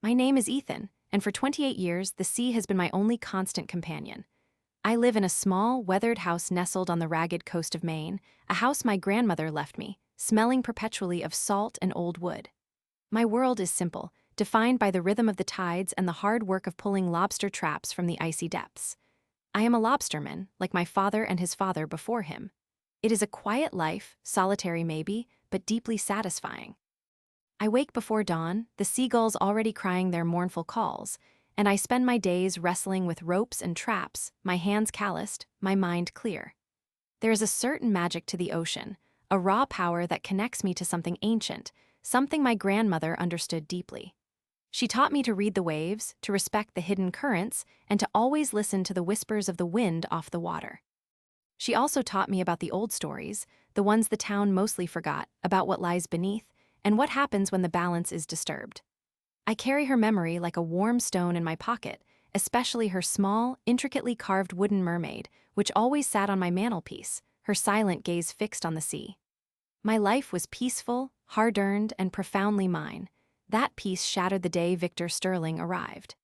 My name is Ethan, and for 28 years, the sea has been my only constant companion. I live in a small, weathered house nestled on the ragged coast of Maine, a house my grandmother left me, smelling perpetually of salt and old wood. My world is simple, defined by the rhythm of the tides and the hard work of pulling lobster traps from the icy depths. I am a lobsterman, like my father and his father before him. It is a quiet life, solitary maybe, but deeply satisfying. I wake before dawn, the seagulls already crying their mournful calls, and I spend my days wrestling with ropes and traps, my hands calloused, my mind clear. There is a certain magic to the ocean, a raw power that connects me to something ancient, something my grandmother understood deeply. She taught me to read the waves, to respect the hidden currents, and to always listen to the whispers of the wind off the water. She also taught me about the old stories, the ones the town mostly forgot, about what lies beneath, and what happens when the balance is disturbed. I carry her memory like a warm stone in my pocket, especially her small, intricately carved wooden mermaid, which always sat on my mantelpiece, her silent gaze fixed on the sea. My life was peaceful, hard-earned, and profoundly mine. That peace shattered the day Victor Sterling arrived.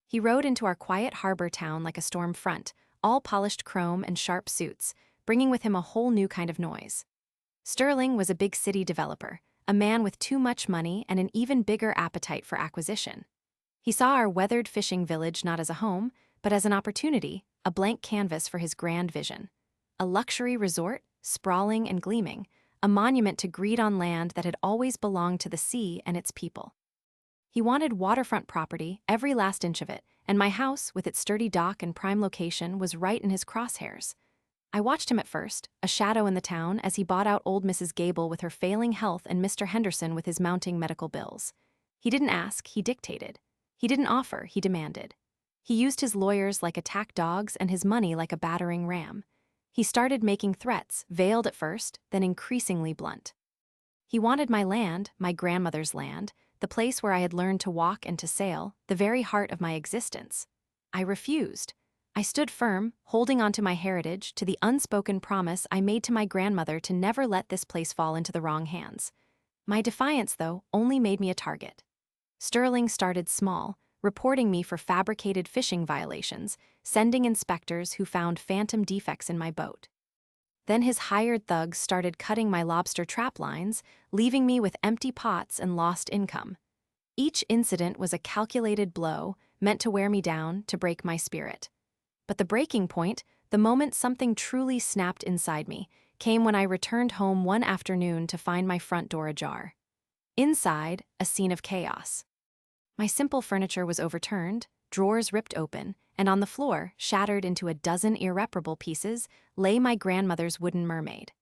He rode into our quiet harbor town like a storm front, all polished chrome and sharp suits, bringing with him a whole new kind of noise. Sterling was a big city developer, a man with too much money and an even bigger appetite for acquisition. He saw our weathered fishing village not as a home, but as an opportunity, a blank canvas for his grand vision. A luxury resort, sprawling and gleaming, a monument to greed on land that had always belonged to the sea and its people. He wanted waterfront property, every last inch of it, and my house, with its sturdy dock and prime location, was right in his crosshairs. I watched him at first, a shadow in the town, as he bought out old Mrs. Gable with her failing health and Mr. Henderson with his mounting medical bills. He didn't ask, he dictated. He didn't offer, he demanded. He used his lawyers like attack dogs and his money like a battering ram. He started making threats, veiled at first, then increasingly blunt. He wanted my land, my grandmother's land, the place where I had learned to walk and to sail, the very heart of my existence. I refused. I stood firm, holding on to my heritage, to the unspoken promise I made to my grandmother to never let this place fall into the wrong hands. My defiance, though, only made me a target. Sterling started small, reporting me for fabricated fishing violations, sending inspectors who found phantom defects in my boat. Then his hired thugs started cutting my lobster trap lines, leaving me with empty pots and lost income. Each incident was a calculated blow, meant to wear me down, to break my spirit. But the breaking point, the moment something truly snapped inside me, came when I returned home one afternoon to find my front door ajar. Inside, a scene of chaos. My simple furniture was overturned, drawers ripped open, and on the floor, shattered into a dozen irreparable pieces, lay my grandmother's wooden mermaid.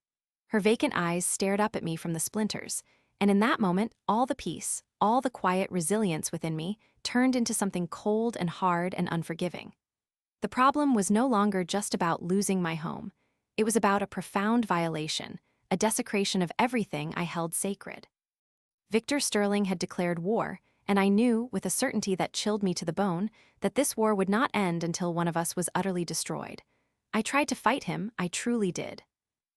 Her vacant eyes stared up at me from the splinters, and in that moment, all the peace, all the quiet resilience within me, turned into something cold and hard and unforgiving. The problem was no longer just about losing my home. It was about a profound violation, a desecration of everything I held sacred. Victor Sterling had declared war, and I knew, with a certainty that chilled me to the bone, that this war would not end until one of us was utterly destroyed. I tried to fight him, I truly did.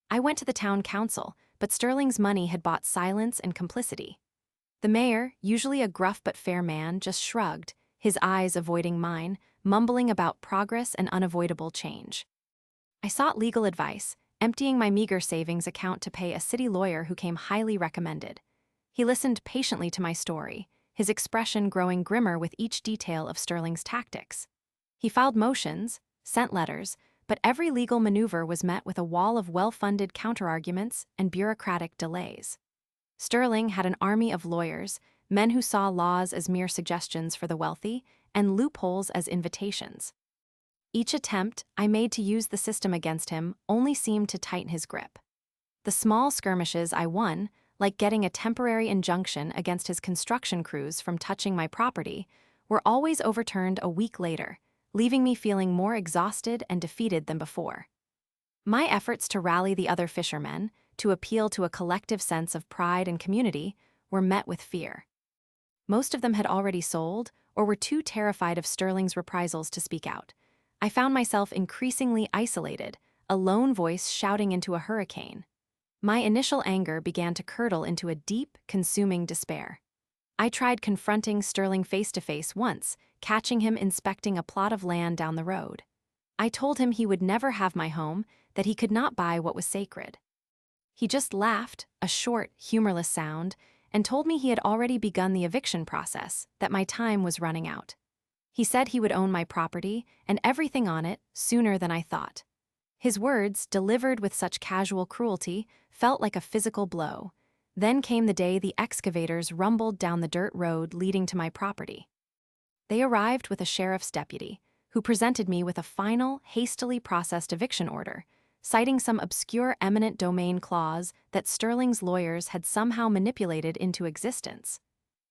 I went to the town council, but Sterling's money had bought silence and complicity. The mayor, usually a gruff but fair man, just shrugged, his eyes avoiding mine, mumbling about progress and unavoidable change. I sought legal advice, emptying my meager savings account to pay a city lawyer who came highly recommended. He listened patiently to my story, his expression growing grimmer with each detail of Sterling's tactics. He filed motions, sent letters, but every legal maneuver was met with a wall of well-funded counterarguments and bureaucratic delays. Sterling had an army of lawyers, men who saw laws as mere suggestions for the wealthy and loopholes as invitations. Each attempt I made to use the system against him only seemed to tighten his grip. The small skirmishes I won, like getting a temporary injunction against his construction crews from touching my property, were always overturned a week later, leaving me feeling more exhausted and defeated than before. My efforts to rally the other fishermen, to appeal to a collective sense of pride and community, were met with fear. Most of them had already sold, or were too terrified of Sterling's reprisals to speak out. I found myself increasingly isolated, a lone voice shouting into a hurricane. My initial anger began to curdle into a deep, consuming despair. I tried confronting Sterling face to face once, catching him inspecting a plot of land down the road. I told him he would never have my home, that he could not buy what was sacred. He just laughed, a short, humorless sound, and told me he had already begun the eviction process, that my time was running out. He said he would own my property and everything on it sooner than I thought. His words, delivered with such casual cruelty, felt like a physical blow. Then came the day the excavators rumbled down the dirt road leading to my property. They arrived with a sheriff's deputy, who presented me with a final, hastily processed eviction order, citing some obscure eminent domain clause that Sterling's lawyers had somehow manipulated into existence.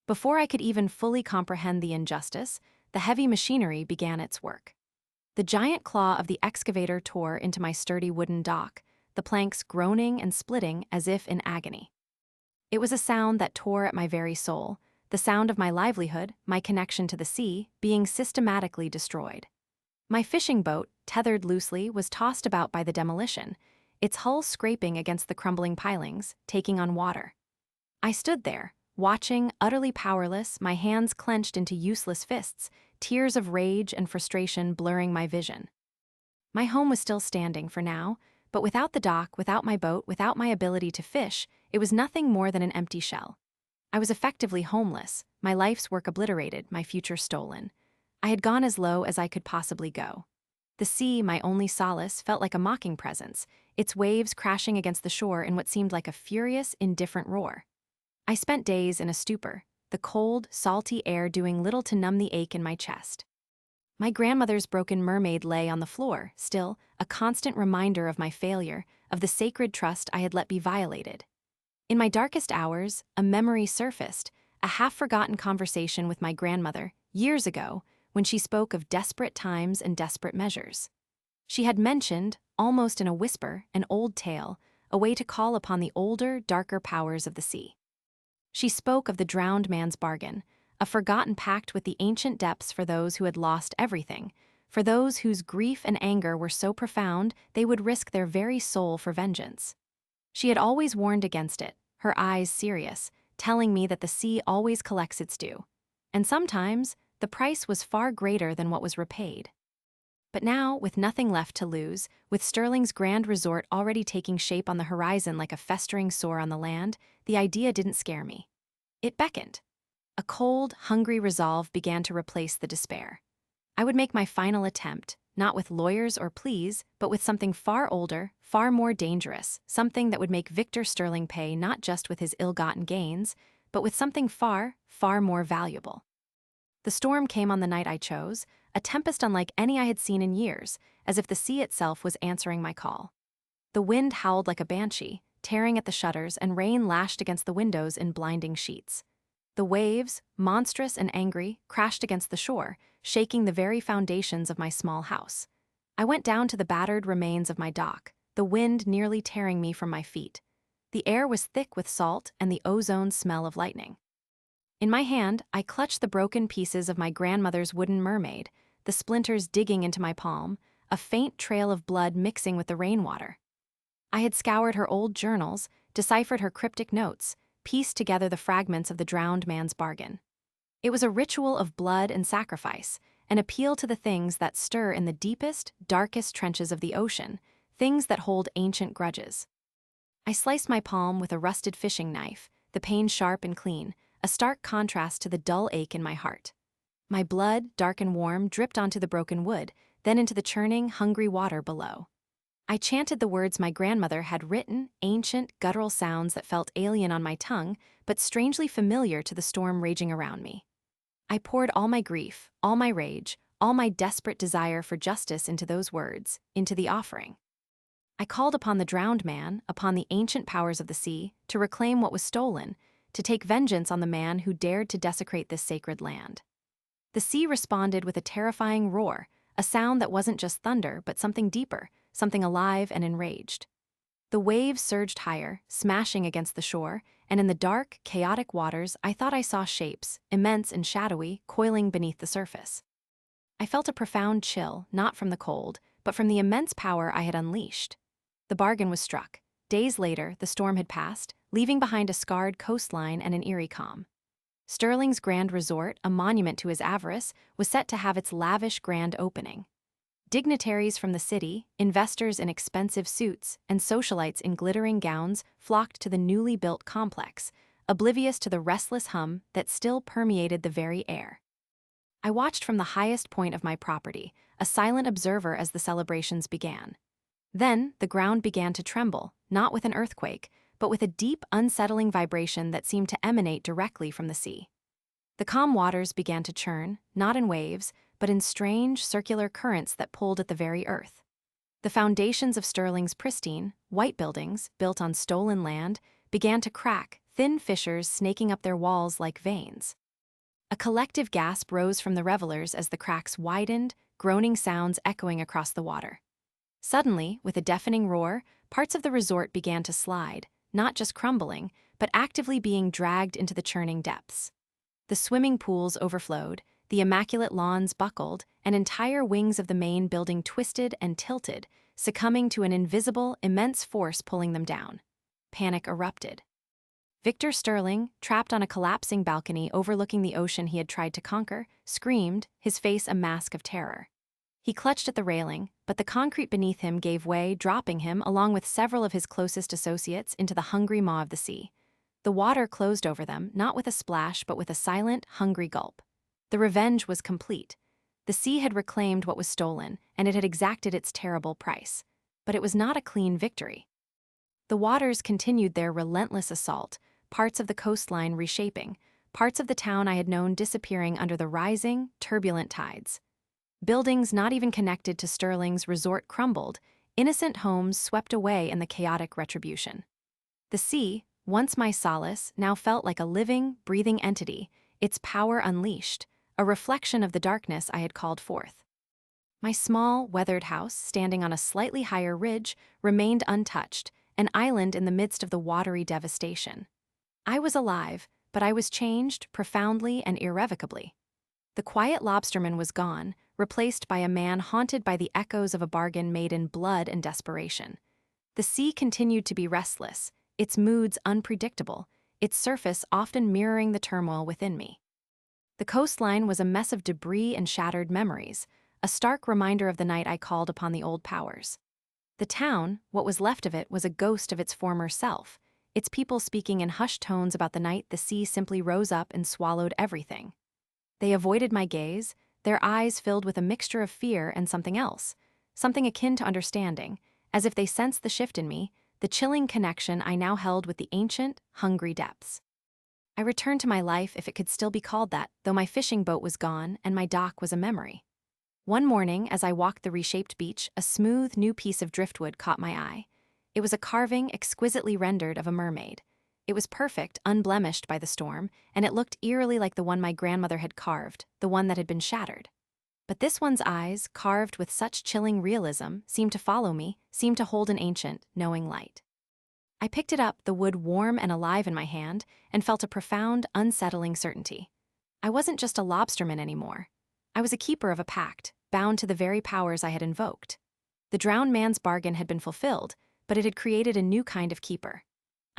Before I could even fully comprehend the injustice, the heavy machinery began its work. The giant claw of the excavator tore into my sturdy wooden dock, the planks groaning and splitting as if in agony. It was a sound that tore at my very soul, the sound of my livelihood, my connection to the sea, being systematically destroyed. My fishing boat, tethered loosely, was tossed about by the demolition, its hull scraping against the crumbling pilings, taking on water. I stood there, watching, utterly powerless, my hands clenched into useless fists, tears of rage and frustration blurring my vision. My home was still standing for now, but without the dock, without my boat, without my ability to fish, it was nothing more than an empty shell. I was effectively homeless, my life's work obliterated, my future stolen. I had gone as low as I could possibly go. The sea, my only solace, felt like a mocking presence, its waves crashing against the shore in what seemed like a furious, indifferent roar. I spent days in a stupor, the cold, salty air doing little to numb the ache in my chest. My grandmother's broken mermaid lay on the floor, still, a constant reminder of my failure, of the sacred trust I had let be violated. In my darkest hours, a memory surfaced, a half-forgotten conversation with my grandmother, years ago, when she spoke of desperate times and desperate measures. She had mentioned, almost in a whisper, an old tale, a way to call upon the older, darker powers of the sea. She spoke of the drowned man's bargain, a forgotten pact with the ancient depths for those who had lost everything, for those whose grief and anger were so profound they would risk their very soul for vengeance. She had always warned against it, her eyes serious, telling me that the sea always collects its due. And sometimes, the price was far greater than what was repaid. But now, with nothing left to lose, with Sterling's grand resort already taking shape on the horizon like a festering sore on the land, the idea didn't scare me. It beckoned. A cold, hungry resolve began to replace the despair. I would make my final attempt, not with lawyers or pleas, but with something far older, far more dangerous, something that would make Victor Sterling pay not just with his ill-gotten gains, but with something far, far more valuable. The storm came on the night I chose, a tempest unlike any I had seen in years, as if the sea itself was answering my call. The wind howled like a banshee, tearing at the shutters, and rain lashed against the windows in blinding sheets. The waves, monstrous and angry, crashed against the shore, shaking the very foundations of my small house. I went down to the battered remains of my dock, the wind nearly tearing me from my feet. The air was thick with salt and the ozone smell of lightning. In my hand, I clutched the broken pieces of my grandmother's wooden mermaid, the splinters digging into my palm, a faint trail of blood mixing with the rainwater. I had scoured her old journals, deciphered her cryptic notes, pieced together the fragments of the drowned man's bargain. It was a ritual of blood and sacrifice, an appeal to the things that stir in the deepest, darkest trenches of the ocean, things that hold ancient grudges. I sliced my palm with a rusted fishing knife, the pain sharp and clean, a stark contrast to the dull ache in my heart. My blood, dark and warm, dripped onto the broken wood, then into the churning, hungry water below. I chanted the words my grandmother had written, ancient, guttural sounds that felt alien on my tongue, but strangely familiar to the storm raging around me. I poured all my grief, all my rage, all my desperate desire for justice into those words, into the offering. I called upon the drowned man, upon the ancient powers of the sea, to reclaim what was stolen, to take vengeance on the man who dared to desecrate this sacred land. The sea responded with a terrifying roar, a sound that wasn't just thunder, but something deeper, something alive and enraged. The waves surged higher, smashing against the shore, and in the dark, chaotic waters I thought I saw shapes, immense and shadowy, coiling beneath the surface. I felt a profound chill, not from the cold, but from the immense power I had unleashed. The bargain was struck. Days later, the storm had passed, leaving behind a scarred coastline and an eerie calm. Sterling's Grand Resort, a monument to his avarice, was set to have its lavish grand opening. Dignitaries from the city, investors in expensive suits, and socialites in glittering gowns flocked to the newly built complex, oblivious to the restless hum that still permeated the very air. I watched from the highest point of my property, a silent observer as the celebrations began. Then, the ground began to tremble, not with an earthquake, but with a deep, unsettling vibration that seemed to emanate directly from the sea. The calm waters began to churn, not in waves, but in strange, circular currents that pulled at the very earth. The foundations of Sterling's pristine, white buildings, built on stolen land, began to crack, thin fissures snaking up their walls like veins. A collective gasp rose from the revelers as the cracks widened, groaning sounds echoing across the water. Suddenly, with a deafening roar, parts of the resort began to slide, not just crumbling, but actively being dragged into the churning depths. The swimming pools overflowed, the immaculate lawns buckled, and entire wings of the main building twisted and tilted, succumbing to an invisible, immense force pulling them down. Panic erupted. Victor Sterling, trapped on a collapsing balcony overlooking the ocean he had tried to conquer, screamed, his face a mask of terror. He clutched at the railing, but the concrete beneath him gave way, dropping him, along with several of his closest associates, into the hungry maw of the sea. The water closed over them, not with a splash, but with a silent, hungry gulp. The revenge was complete. The sea had reclaimed what was stolen, and it had exacted its terrible price. But it was not a clean victory. The waters continued their relentless assault, parts of the coastline reshaping, parts of the town I had known disappearing under the rising, turbulent tides. Buildings not even connected to Sterling's resort crumbled, innocent homes swept away in the chaotic retribution. The sea, once my solace, now felt like a living, breathing entity, its power unleashed, a reflection of the darkness I had called forth. My small, weathered house, standing on a slightly higher ridge, remained untouched, an island in the midst of the watery devastation. I was alive, but I was changed profoundly and irrevocably. The quiet lobsterman was gone, replaced by a man haunted by the echoes of a bargain made in blood and desperation. The sea continued to be restless, its moods unpredictable, its surface often mirroring the turmoil within me. The coastline was a mess of debris and shattered memories, a stark reminder of the night I called upon the old powers. The town, what was left of it, was a ghost of its former self, its people speaking in hushed tones about the night the sea simply rose up and swallowed everything. They avoided my gaze, their eyes filled with a mixture of fear and something else, something akin to understanding, as if they sensed the shift in me, the chilling connection I now held with the ancient, hungry depths. I returned to my life, if it could still be called that, though my fishing boat was gone and my dock was a memory. One morning, as I walked the reshaped beach, a smooth, new piece of driftwood caught my eye. It was a carving exquisitely rendered of a mermaid. It was perfect, unblemished by the storm, and it looked eerily like the one my grandmother had carved, the one that had been shattered. But this one's eyes, carved with such chilling realism, seemed to follow me, seemed to hold an ancient, knowing light. I picked it up, the wood warm and alive in my hand, and felt a profound, unsettling certainty. I wasn't just a lobsterman anymore. I was a keeper of a pact, bound to the very powers I had invoked. The drowned man's bargain had been fulfilled, but it had created a new kind of keeper.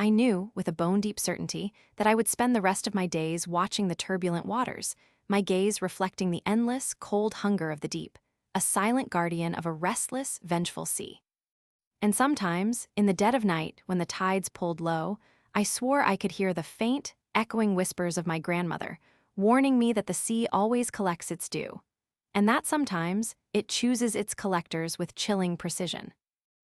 I knew, with a bone-deep certainty, that I would spend the rest of my days watching the turbulent waters, my gaze reflecting the endless, cold hunger of the deep, a silent guardian of a restless, vengeful sea. And sometimes, in the dead of night, when the tides pulled low, I swore I could hear the faint, echoing whispers of my grandmother, warning me that the sea always collects its due, and that sometimes it chooses its collectors with chilling precision.